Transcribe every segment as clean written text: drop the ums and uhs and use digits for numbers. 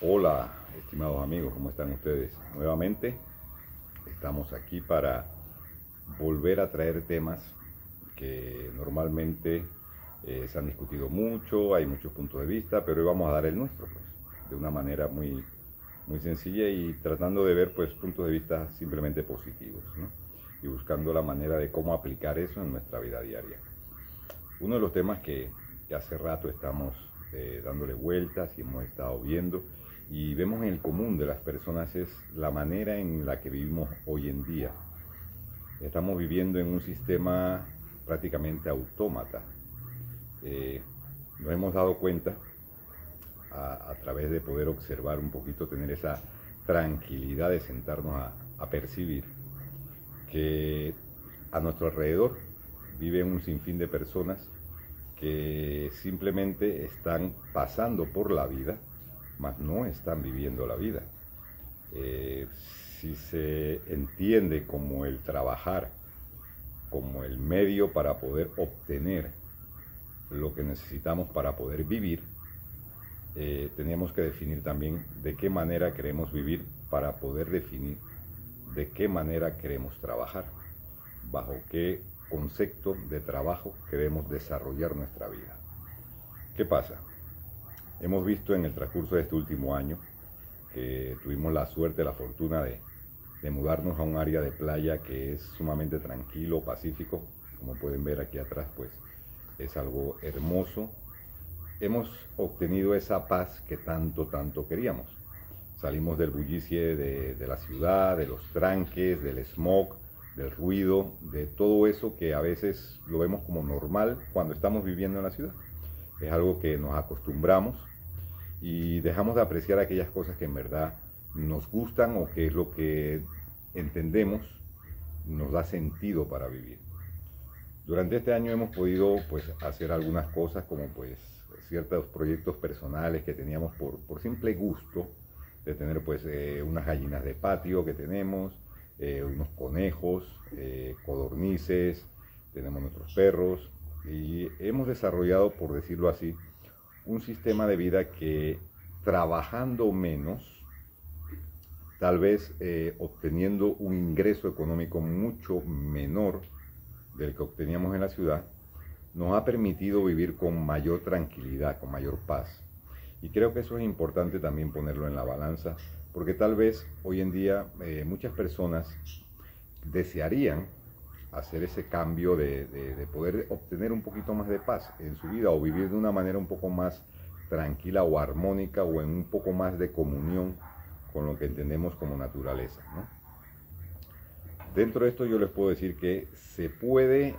Hola, estimados amigos, ¿cómo están ustedes? Nuevamente estamos aquí para volver a traer temas que normalmente se han discutido mucho, hay muchos puntos de vista, pero hoy vamos a dar el nuestro, pues, de una manera muy sencilla y tratando de ver pues puntos de vista simplemente positivos, ¿no? Y buscando la manera de cómo aplicar eso en nuestra vida diaria. Uno de los temas que hace rato estamos dándole vueltas y hemos estado viendo y vemos en el común de las personas es la manera en la que vivimos hoy en día. Estamos viviendo en un sistema prácticamente autómata. Nos hemos dado cuenta a través de poder observar un poquito, tener esa tranquilidad de sentarnos a percibir que a nuestro alrededor vive un sinfín de personas que simplemente están pasando por la vida, mas no están viviendo la vida. Si se entiende como el trabajar, como el medio para poder obtener lo que necesitamos para poder vivir, teníamos que definir también de qué manera queremos vivir para poder definir de qué manera queremos trabajar, bajo qué concepto de trabajo queremos desarrollar nuestra vida. ¿Qué pasa? Hemos visto en el transcurso de este último año que tuvimos la suerte, la fortuna de mudarnos a un área de playa que es sumamente tranquilo, pacífico. Como pueden ver aquí atrás, pues es algo hermoso. Hemos obtenido esa paz que tanto queríamos. Salimos del bullicio de la ciudad, de los tranques, del smog, del ruido, de todo eso que a veces lo vemos como normal cuando estamos viviendo en la ciudad. Es algo que nos acostumbramos y dejamos de apreciar aquellas cosas que en verdad nos gustan o que es lo que entendemos nos da sentido para vivir. Durante este año hemos podido pues hacer algunas cosas como pues ciertos proyectos personales que teníamos por simple gusto de tener pues unas gallinas de patio que tenemos, unos conejos, codornices, tenemos nuestros perros y hemos desarrollado, por decirlo así, un sistema de vida que trabajando menos, tal vez obteniendo un ingreso económico mucho menor del que obteníamos en la ciudad, nos ha permitido vivir con mayor tranquilidad, con mayor paz. Y creo que eso es importante también ponerlo en la balanza, porque tal vez hoy en día muchas personas desearían hacer ese cambio de poder obtener un poquito más de paz en su vida o vivir de una manera un poco más tranquila o armónica o en un poco más de comunión con lo que entendemos como naturaleza, ¿no? Dentro de esto yo les puedo decir que se puede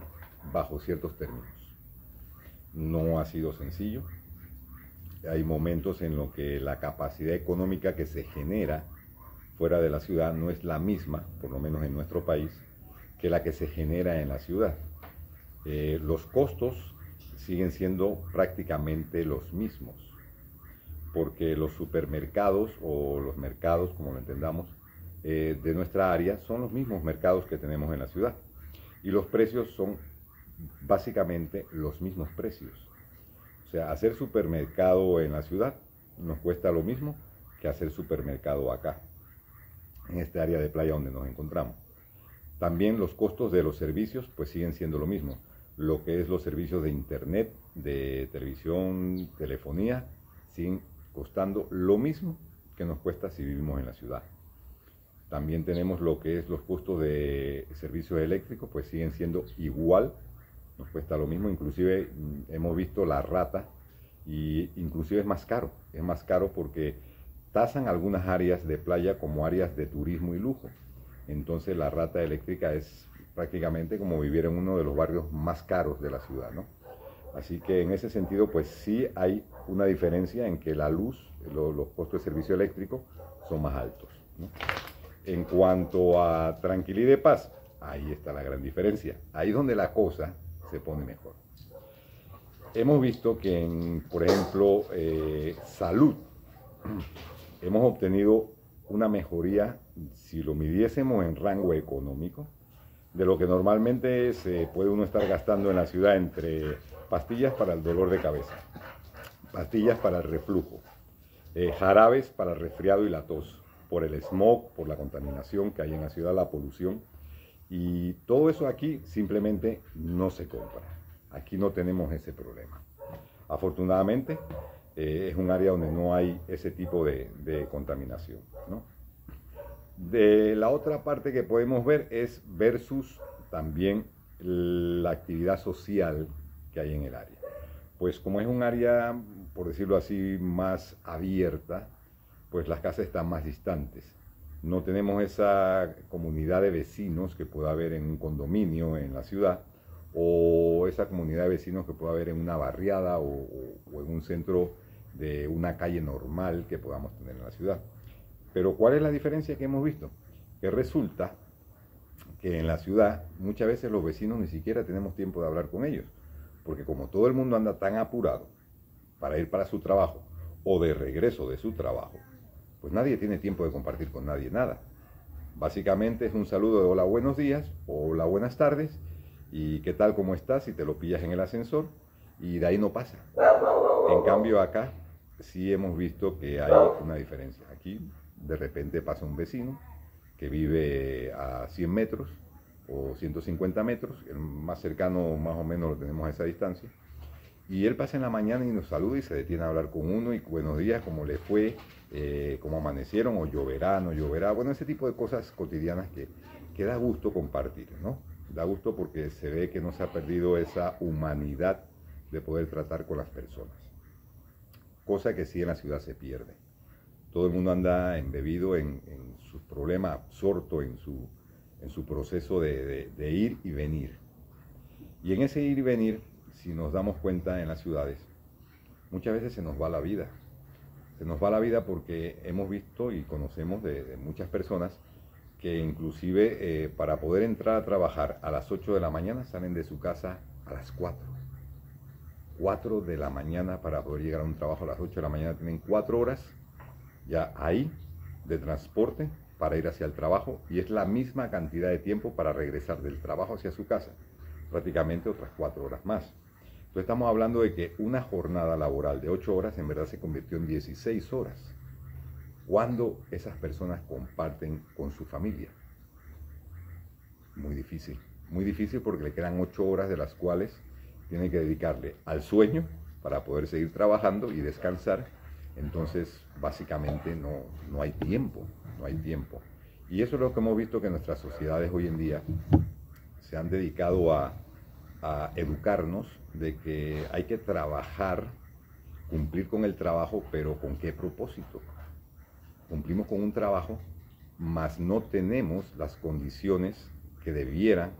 bajo ciertos términos. No ha sido sencillo. Hay momentos en los que la capacidad económica que se genera fuera de la ciudad no es la misma, por lo menos en nuestro país, que la que se genera en la ciudad. Los costos siguen siendo prácticamente los mismos, porque los supermercados o los mercados, como lo entendamos, de nuestra área son los mismos mercados que tenemos en la ciudad y los precios son básicamente los mismos precios. O sea, hacer supermercado en la ciudad nos cuesta lo mismo que hacer supermercado acá, en esta área de playa donde nos encontramos. También los costos de los servicios pues siguen siendo lo mismo. Lo que es los servicios de internet, de televisión, telefonía, siguen costando lo mismo que nos cuesta si vivimos en la ciudad. También tenemos lo que es los costos de servicios eléctricos, pues siguen siendo igual, nos cuesta lo mismo, inclusive hemos visto la rata y inclusive es más caro porque tasan algunas áreas de playa como áreas de turismo y lujo. Entonces la rata eléctrica es prácticamente como vivir en uno de los barrios más caros de la ciudad, ¿no? Así que en ese sentido pues sí hay una diferencia en que la luz, los costos de servicio eléctrico son más altos, ¿no? En cuanto a tranquilidad y paz, ahí está la gran diferencia. Ahí es donde la cosa se pone mejor. Hemos visto que en, por ejemplo, salud, hemos obtenido una mejoría, si lo midiésemos en rango económico, de lo que normalmente se puede uno estar gastando en la ciudad entre pastillas para el dolor de cabeza, pastillas para el reflujo, jarabes para el resfriado y la tos, por el smog, por la contaminación que hay en la ciudad, la polución. Y todo eso aquí simplemente no se compra. Aquí no tenemos ese problema. Afortunadamente, es un área donde no hay ese tipo de contaminación, ¿no? De la otra parte que podemos ver es versus también la actividad social que hay en el área. Pues como es un área, por decirlo así, más abierta, pues las casas están más distantes. No tenemos esa comunidad de vecinos que pueda haber en un condominio en la ciudad, o esa comunidad de vecinos que pueda haber en una barriada o en un centro de una calle normal que podamos tener en la ciudad. Pero ¿cuál es la diferencia que hemos visto? Que resulta que en la ciudad muchas veces los vecinos ni siquiera tenemos tiempo de hablar con ellos, porque como todo el mundo anda tan apurado para ir para su trabajo o de regreso de su trabajo, pues nadie tiene tiempo de compartir con nadie nada. Básicamente es un saludo de hola, buenos días, o hola, buenas tardes, y qué tal, cómo estás, si te lo pillas en el ascensor, y de ahí no pasa. En cambio acá sí hemos visto que hay una diferencia. Aquí de repente pasa un vecino que vive a 100 metros o 150 metros, el más cercano más o menos lo tenemos a esa distancia, y él pasa en la mañana y nos saluda y se detiene a hablar con uno y buenos días, cómo le fue, cómo amanecieron, o lloverá, no lloverá, bueno, ese tipo de cosas cotidianas que da gusto compartir, ¿no? Da gusto porque se ve que no se ha perdido esa humanidad de poder tratar con las personas, cosa que sí en la ciudad se pierde. Todo el mundo anda embebido en sus problemas, absorto en su proceso de ir y venir. Y en ese ir y venir, si nos damos cuenta en las ciudades, muchas veces se nos va la vida. Se nos va la vida porque hemos visto y conocemos de muchas personas que inclusive para poder entrar a trabajar a las 8 de la mañana salen de su casa a las 4. 4 de la mañana para poder llegar a un trabajo a las 8 de la mañana. Tienen 4 horas ya ahí de transporte para ir hacia el trabajo, y es la misma cantidad de tiempo para regresar del trabajo hacia su casa, prácticamente otras 4 horas más. Entonces estamos hablando de que una jornada laboral de 8 horas en verdad se convirtió en 16 horas. ¿Cuándo esas personas comparten con su familia? Muy difícil porque le quedan 8 horas de las cuales tiene que dedicarle al sueño para poder seguir trabajando y descansar. Entonces básicamente no hay tiempo, no hay tiempo. Y eso es lo que hemos visto, que nuestras sociedades hoy en día se han dedicado a educarnos de que hay que trabajar, cumplir con el trabajo, pero ¿con qué propósito? Cumplimos con un trabajo, mas no tenemos las condiciones que debieran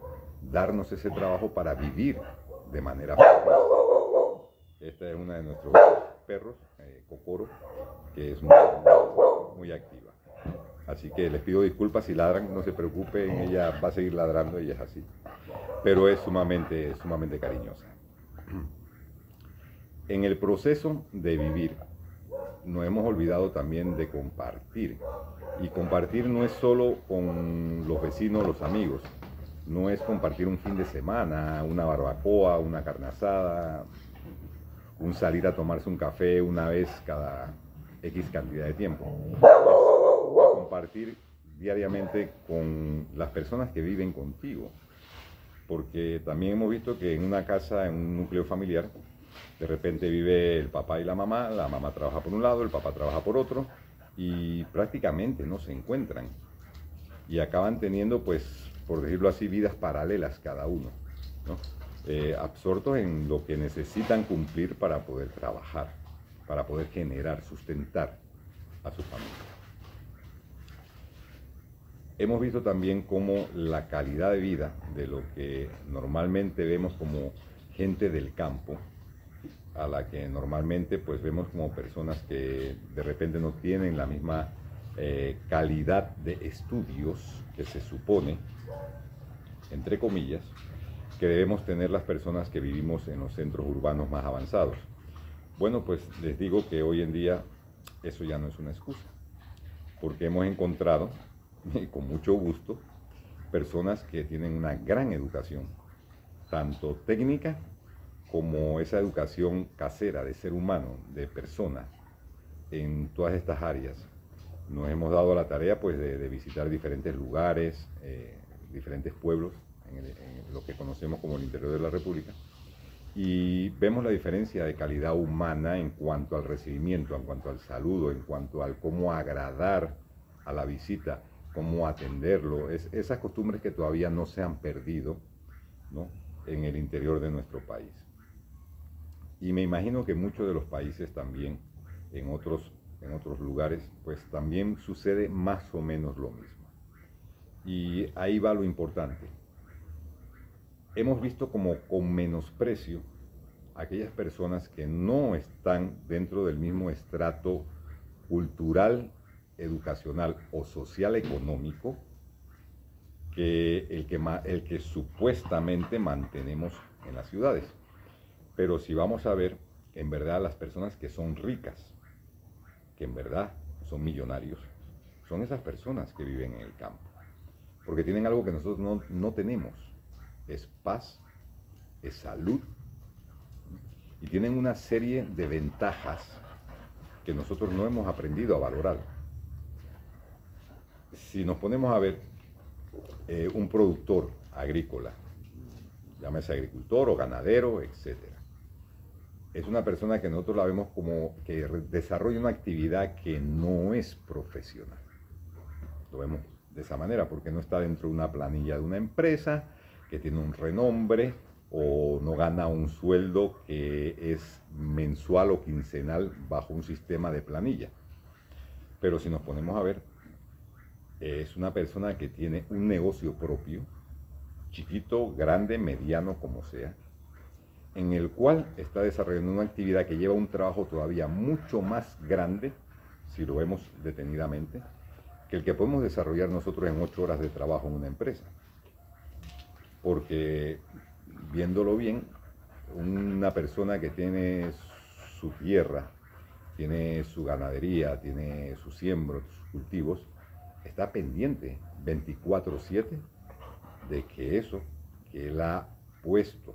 darnos ese trabajo para vivir de manera feliz. Esta es una de nuestros perros, Cocoro, que es muy activa. Así que les pido disculpas si ladran, no se preocupen, ella va a seguir ladrando, ella es así. Pero es sumamente cariñosa. En el proceso de vivir, nos hemos olvidado también de compartir. Y compartir no es solo con los vecinos, los amigos. No es compartir un fin de semana, una barbacoa, una carne asada, un salir a tomarse un café una vez cada X cantidad de tiempo. Es compartir diariamente con las personas que viven contigo. Porque también hemos visto que en una casa, en un núcleo familiar, de repente vive el papá y la mamá trabaja por un lado, el papá trabaja por otro, y prácticamente no se encuentran. Y acaban teniendo, pues, por decirlo así, vidas paralelas cada uno, ¿no? Absortos en lo que necesitan cumplir para poder trabajar, para poder generar, sustentar a su familia. Hemos visto también cómo la calidad de vida de lo que normalmente vemos como gente del campo, a la que normalmente pues vemos como personas que de repente no tienen la misma calidad de estudios que se supone, entre comillas, que debemos tener las personas que vivimos en los centros urbanos más avanzados. Bueno, pues les digo que hoy en día eso ya no es una excusa, porque hemos encontrado, y con mucho gusto, personas que tienen una gran educación, tanto técnica como esa educación casera de ser humano, de persona, en todas estas áreas. Nos hemos dado la tarea pues de visitar diferentes lugares, diferentes pueblos en lo que conocemos como el interior de la República, y vemos la diferencia de calidad humana en cuanto al recibimiento, en cuanto al saludo, en cuanto al cómo agradar a la visita, cómo atenderlo, esas costumbres que todavía no se han perdido, ¿no?, en el interior de nuestro país. Y me imagino que en muchos de los países también, en otros lugares, pues también sucede más o menos lo mismo. Y ahí va lo importante. Hemos visto como con menosprecio a aquellas personas que no están dentro del mismo estrato cultural, educacional o social económico que el que supuestamente mantenemos en las ciudades. Pero si vamos a ver, en verdad las personas que son ricas, que en verdad son millonarios, son esas personas que viven en el campo, porque tienen algo que nosotros no tenemos. Es paz, es salud, y tienen una serie de ventajas que nosotros no hemos aprendido a valorar. Si nos ponemos a ver un productor agrícola, llámese agricultor o ganadero, etc., es una persona que nosotros la vemos como que desarrolla una actividad que no es profesional. Lo vemos de esa manera porque no está dentro de una planilla de una empresa, que tiene un renombre, o no gana un sueldo que es mensual o quincenal bajo un sistema de planilla. Pero si nos ponemos a ver, es una persona que tiene un negocio propio, chiquito, grande, mediano, como sea, en el cual está desarrollando una actividad que lleva un trabajo todavía mucho más grande, si lo vemos detenidamente, que el que podemos desarrollar nosotros en 8 horas de trabajo en una empresa. Porque, viéndolo bien, una persona que tiene su tierra, tiene su ganadería, tiene sus siembros, sus cultivos, está pendiente 24/7 de que eso que él ha puesto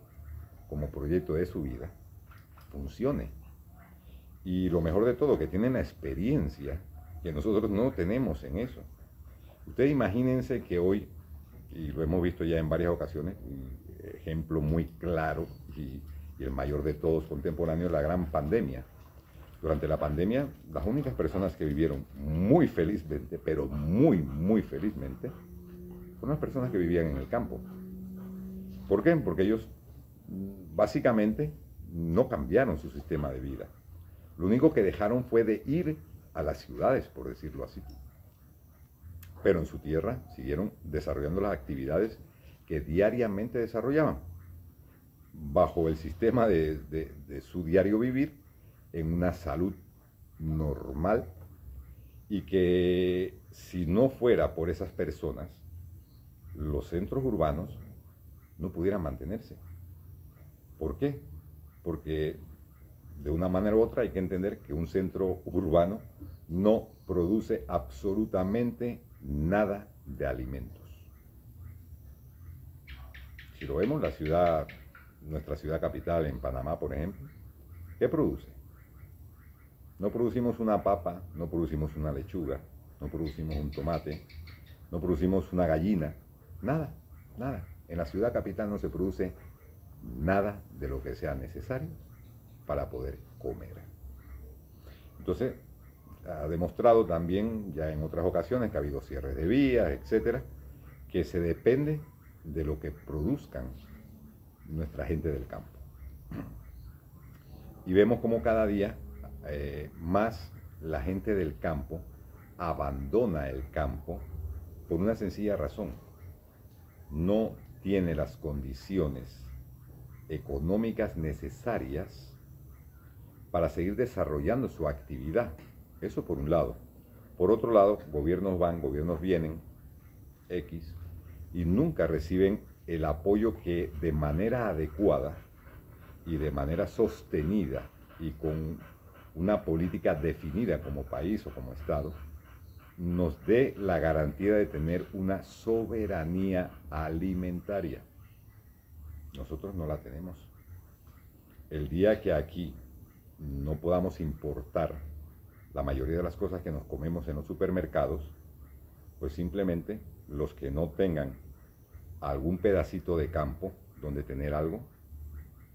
como proyecto de su vida funcione. Y lo mejor de todo, que tiene la experiencia que nosotros no tenemos en eso. Ustedes imagínense que hoy, y lo hemos visto ya en varias ocasiones, un ejemplo muy claro y el mayor de todos contemporáneos, la gran pandemia. Durante la pandemia, las únicas personas que vivieron muy felizmente, pero muy felizmente, fueron las personas que vivían en el campo. ¿Por qué? Porque ellos básicamente no cambiaron su sistema de vida. Lo único que dejaron fue de ir a las ciudades, por decirlo así. Pero en su tierra siguieron desarrollando las actividades que diariamente desarrollaban, bajo el sistema de su diario vivir, en una salud normal, y que si no fuera por esas personas, los centros urbanos no pudieran mantenerse. ¿Por qué? Porque de una manera u otra hay que entender que un centro urbano no produce absolutamente nada de alimentos. Si lo vemos, nuestra ciudad capital en Panamá, por ejemplo, ¿qué produce? No producimos una papa, no producimos una lechuga, no producimos un tomate, no producimos una gallina, nada, nada. En la ciudad capital no se produce nada de lo que sea necesario para poder comer. Entonces, ha demostrado también ya en otras ocasiones que ha habido cierres de vías, etcétera, que se depende de lo que produzcan nuestra gente del campo. Y vemos como cada día más la gente del campo abandona el campo por una sencilla razón: no tiene las condiciones económicas necesarias para seguir desarrollando su actividad. Eso por un lado. Por otro lado, gobiernos van, gobiernos vienen, X, y nunca reciben el apoyo que de manera adecuada y de manera sostenida y con una política definida como país o como Estado, nos dé la garantía de tener una soberanía alimentaria. Nosotros no la tenemos. El día que aquí no podamos importar la mayoría de las cosas que nos comemos en los supermercados, pues simplemente los que no tengan algún pedacito de campo donde tener algo,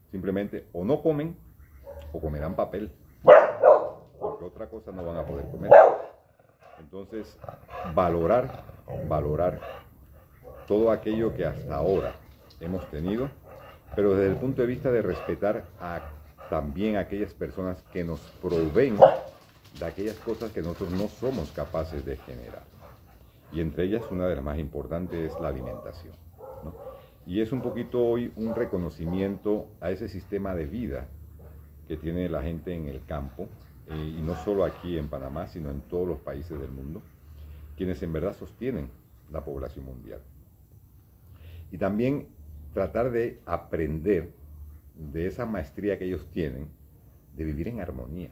simplemente o no comen o comerán papel, porque otra cosa no van a poder comer. Entonces, valorar todo aquello que hasta ahora hemos tenido, pero desde el punto de vista de respetar también a aquellas personas que nos proveen de aquellas cosas que nosotros no somos capaces de generar. Y entre ellas, una de las más importantes es la alimentación, ¿no? Y es un poquito hoy un reconocimiento a ese sistema de vida que tiene la gente en el campo, y no solo aquí en Panamá, sino en todos los países del mundo, quienes en verdad sostienen la población mundial. Y también tratar de aprender de esa maestría que ellos tienen, de vivir en armonía,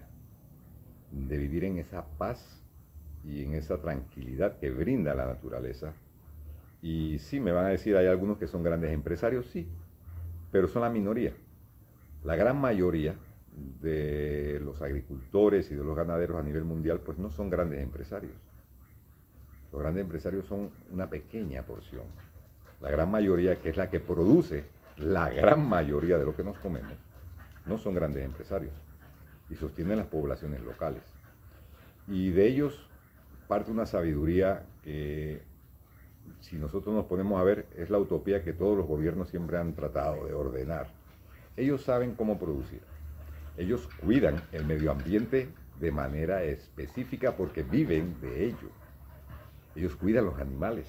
de vivir en esa paz y en esa tranquilidad que brinda la naturaleza. Y sí, me van a decir, hay algunos que son grandes empresarios, sí, pero son la minoría. La gran mayoría de los agricultores y de los ganaderos a nivel mundial, pues no son grandes empresarios. Los grandes empresarios son una pequeña porción. La gran mayoría, que es la que produce la gran mayoría de lo que nos comemos, no son grandes empresarios y sostienen las poblaciones locales. Y de ellos parte una sabiduría que, si nosotros nos ponemos a ver, es la utopía que todos los gobiernos siempre han tratado de ordenar. Ellos saben cómo producir. Ellos cuidan el medio ambiente de manera específica porque viven de ello. Ellos cuidan los animales.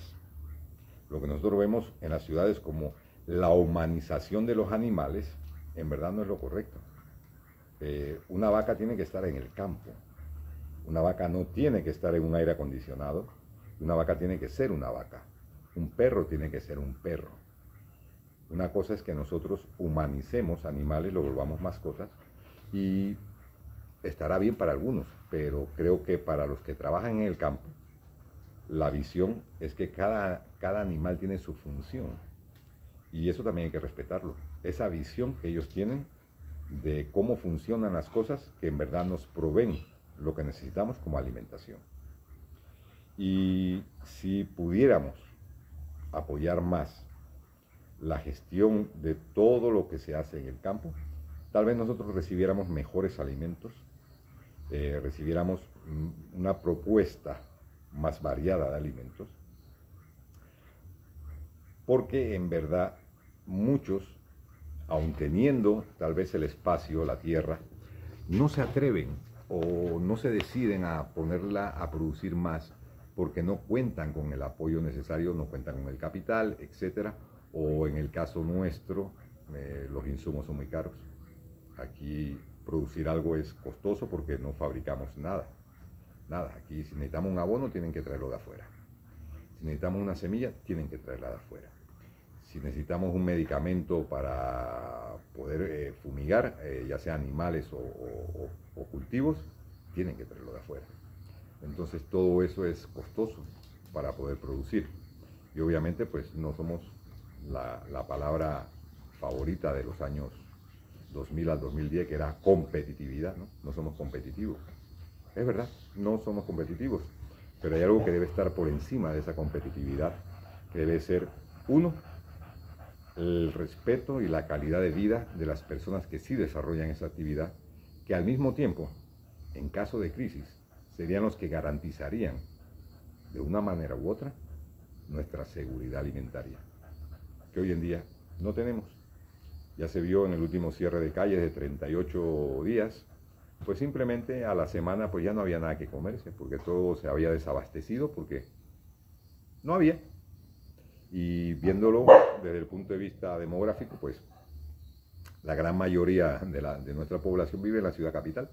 Lo que nosotros vemos en las ciudades como la humanización de los animales, en verdad no es lo correcto. Una vaca tiene que estar en el campo. Una vaca no tiene que estar en un aire acondicionado. Una vaca tiene que ser una vaca. Un perro tiene que ser un perro. Una cosa es que nosotros humanicemos animales, lo volvamos mascotas, y estará bien para algunos, pero creo que para los que trabajan en el campo, la visión es que cada animal tiene su función, y eso también hay que respetarlo. Esa visión que ellos tienen de cómo funcionan las cosas que en verdad nos proveen lo que necesitamos como alimentación. Y si pudiéramos apoyar más la gestión de todo lo que se hace en el campo, tal vez nosotros recibiéramos mejores alimentos, recibiéramos una propuesta más variada de alimentos, porque en verdad muchos, aun teniendo tal vez el espacio, la tierra, no se atreven o no se deciden a ponerla a producir más porque no cuentan con el apoyo necesario, no cuentan con el capital, etcétera, o en el caso nuestro, los insumos son muy caros. Aquí producir algo es costoso porque no fabricamos nada. Aquí si necesitamos un abono tienen que traerlo de afuera. Si necesitamos una semilla, tienen que traerla de afuera. Si necesitamos un medicamento para poder fumigar, ya sea animales o cultivos, tienen que traerlo de afuera. Entonces todo eso es costoso para poder producir. Y obviamente pues no somos la palabra favorita de los años 2000 al 2010, que era competitividad, ¿no? No somos competitivos. Es verdad, no somos competitivos, pero hay algo que debe estar por encima de esa competitividad, que debe ser, uno, el respeto y la calidad de vida de las personas que sí desarrollan esa actividad, que al mismo tiempo, en caso de crisis, serían los que garantizarían, de una manera u otra, nuestra seguridad alimentaria, que hoy en día no tenemos. Ya se vio en el último cierre de calles de 38 días, pues simplemente a la semana pues ya no había nada que comerse, porque todo se había desabastecido, porque no había. Y viéndolo desde el punto de vista demográfico, pues la gran mayoría de nuestra población vive en la ciudad capital.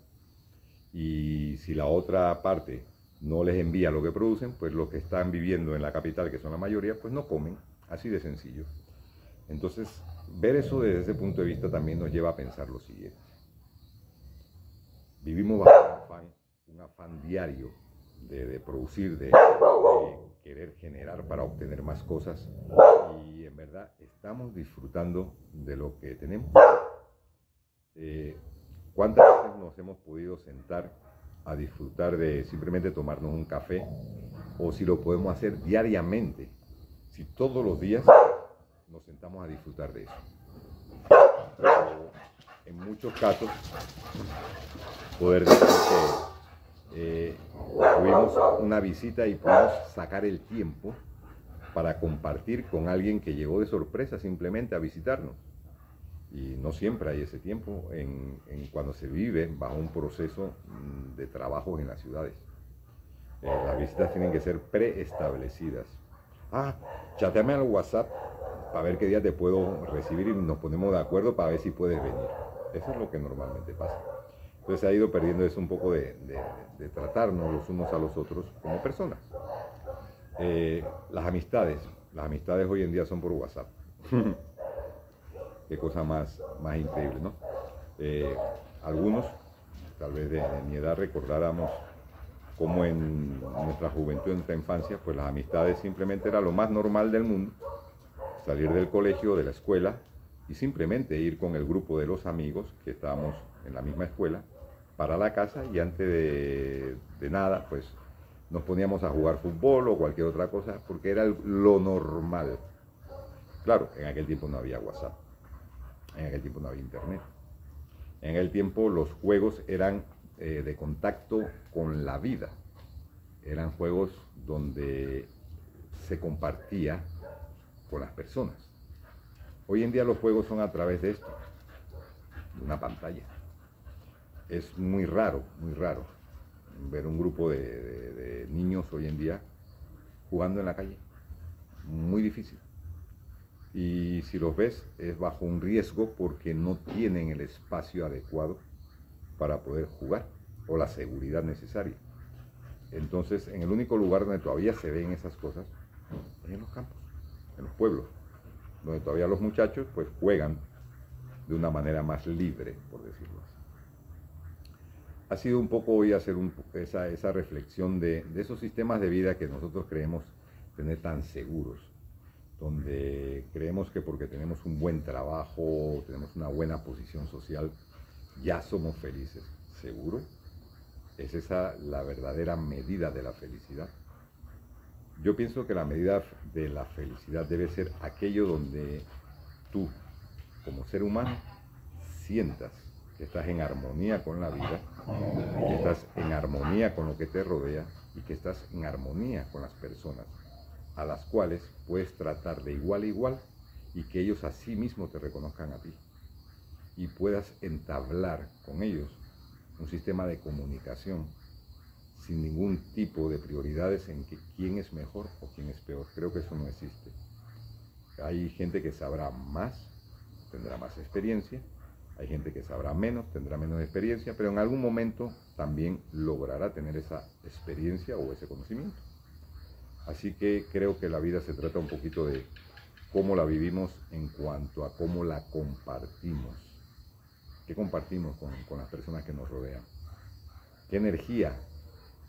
Y si la otra parte no les envía lo que producen, pues los que están viviendo en la capital, que son la mayoría, pues no comen, así de sencillo. Entonces, ver eso desde ese punto de vista también nos lleva a pensar lo siguiente. Vivimos bajo un afán diario de producir, de querer generar para obtener más cosas, y en verdad estamos disfrutando de lo que tenemos. ¿Cuántas veces nos hemos podido sentar a disfrutar de simplemente tomarnos un café, o si lo podemos hacer diariamente, si todos los días nos sentamos a disfrutar de eso. Pero en muchos casos, poder decir que tuvimos una visita y pudimos sacar el tiempo para compartir con alguien que llegó de sorpresa simplemente a visitarnos. Y no siempre hay ese tiempo en cuando se vive bajo un proceso de trabajo en las ciudades. Las visitas tienen que ser preestablecidas. Chateame al WhatsApp para ver qué día te puedo recibir y nos ponemos de acuerdo para ver si puedes venir. Eso es lo que normalmente pasa. Entonces se ha ido perdiendo eso un poco de tratarnos los unos a los otros como personas. Las amistades hoy en día son por WhatsApp. Qué cosa más increíble, ¿no? Algunos, tal vez de mi edad, recordáramos cómo en nuestra juventud, en nuestra infancia, pues las amistades simplemente era lo más normal del mundo. Salir del colegio, de la escuela, y simplemente ir con el grupo de los amigos que estábamos en la misma escuela para la casa, y antes de nada, pues nos poníamos a jugar fútbol o cualquier otra cosa, porque era lo normal. Claro, en aquel tiempo no había WhatsApp. En aquel tiempo no había internet. En aquel tiempo los juegos eran de contacto con la vida. Eran juegos donde se compartía con las personas. Hoy en día los juegos son a través de esto, de una pantalla. Es muy raro ver un grupo de niños hoy en día jugando en la calle. Muy difícil. Y si los ves, es bajo un riesgo porque no tienen el espacio adecuado para poder jugar o la seguridad necesaria. Entonces, en el único lugar donde todavía se ven esas cosas es en los campos, en los pueblos, donde todavía los muchachos pues juegan de una manera más libre, por decirlo así. Ha sido un poco hoy hacer esa reflexión de esos sistemas de vida que nosotros creemos tener tan seguros, donde creemos que porque tenemos un buen trabajo, tenemos una buena posición social, ya somos felices. ¿Seguro? ¿Es esa la verdadera medida de la felicidad? Yo pienso que la medida de la felicidad debe ser aquello donde tú, como ser humano, sientas que estás en armonía con la vida, que estás en armonía con lo que te rodea y que estás en armonía con las personas a las cuales puedes tratar de igual a igual, y que ellos a sí mismos te reconozcan a ti y puedas entablar con ellos un sistema de comunicación sin ningún tipo de prioridades en que quién es mejor o quién es peor. Creo que eso no existe. Hay gente que sabrá más, tendrá más experiencia, hay gente que sabrá menos, tendrá menos experiencia, pero en algún momento también logrará tener esa experiencia o ese conocimiento. Así que creo que la vida se trata un poquito de cómo la vivimos en cuanto a cómo la compartimos. ¿Qué compartimos con las personas que nos rodean? ¿Qué energía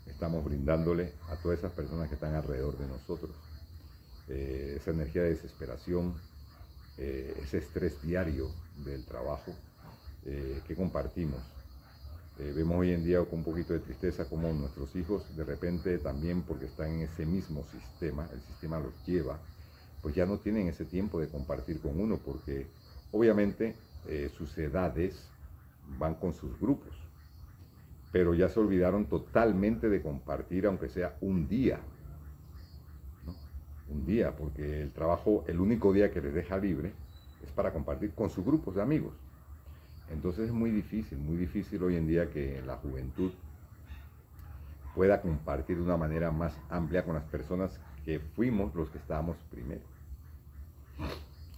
estamos brindándole a todas esas personas que están alrededor de nosotros? Esa energía de desesperación, ese estrés diario del trabajo, ¿qué compartimos? Vemos hoy en día con un poquito de tristeza como nuestros hijos de repente también, porque están en ese mismo sistema, el sistema los lleva, pues ya no tienen ese tiempo de compartir con uno, porque obviamente sus edades van con sus grupos, pero ya se olvidaron totalmente de compartir, aunque sea un día, ¿no? Un día, porque el trabajo, el único día que les deja libre es para compartir con sus grupos de amigos. Entonces es muy difícil hoy en día que la juventud pueda compartir de una manera más amplia con las personas que fuimos los que estábamos primero,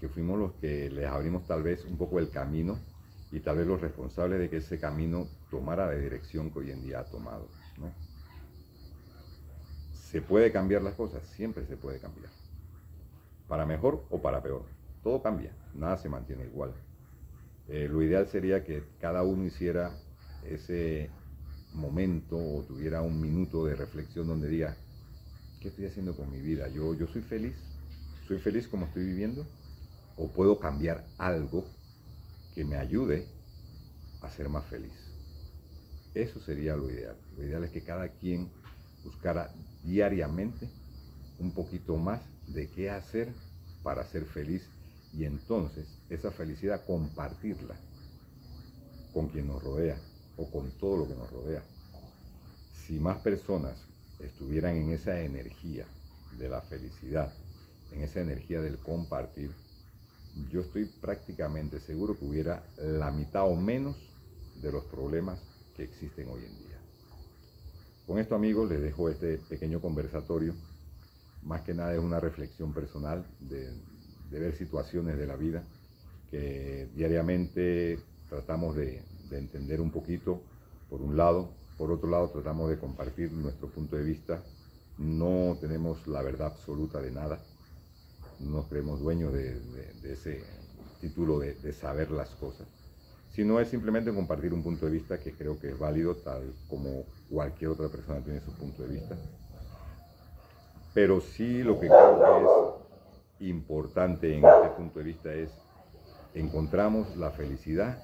que fuimos los que les abrimos tal vez un poco el camino y tal vez los responsables de que ese camino tomara la dirección que hoy en día ha tomado, ¿no? ¿Se puede cambiar las cosas? Siempre se puede cambiar, para mejor o para peor. Todo cambia, nada se mantiene igual. Lo ideal sería que cada uno hiciera ese momento o tuviera un minuto de reflexión donde diga, ¿qué estoy haciendo con mi vida? ¿Yo soy feliz? ¿Soy feliz como estoy viviendo? ¿O puedo cambiar algo que me ayude a ser más feliz? Eso sería lo ideal. Lo ideal es que cada quien buscara diariamente un poquito más de qué hacer para ser feliz y entonces esa felicidad compartirla con quien nos rodea o con todo lo que nos rodea. Si más personas estuvieran en esa energía de la felicidad, en esa energía del compartir, yo estoy prácticamente seguro que hubiera la mitad o menos de los problemas que existen hoy en día. Con esto, amigos, les dejo este pequeño conversatorio. Más que nada es una reflexión personal de ver situaciones de la vida que diariamente tratamos de entender un poquito, por un lado. Por otro lado, tratamos de compartir nuestro punto de vista. No tenemos la verdad absoluta de nada. No nos creemos dueños de ese título de saber las cosas, sino es simplemente compartir un punto de vista que creo que es válido, tal como cualquier otra persona tiene su punto de vista. Pero sí, lo que creo que es importante en este punto de vista es: encontramos la felicidad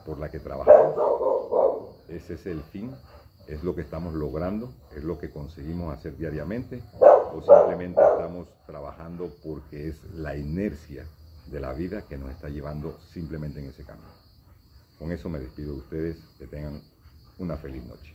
por la que trabajamos. Ese es el fin, es lo que estamos logrando, es lo que conseguimos hacer diariamente, o simplemente estamos trabajando porque es la inercia de la vida que nos está llevando simplemente en ese camino. Con eso me despido de ustedes, que tengan una feliz noche.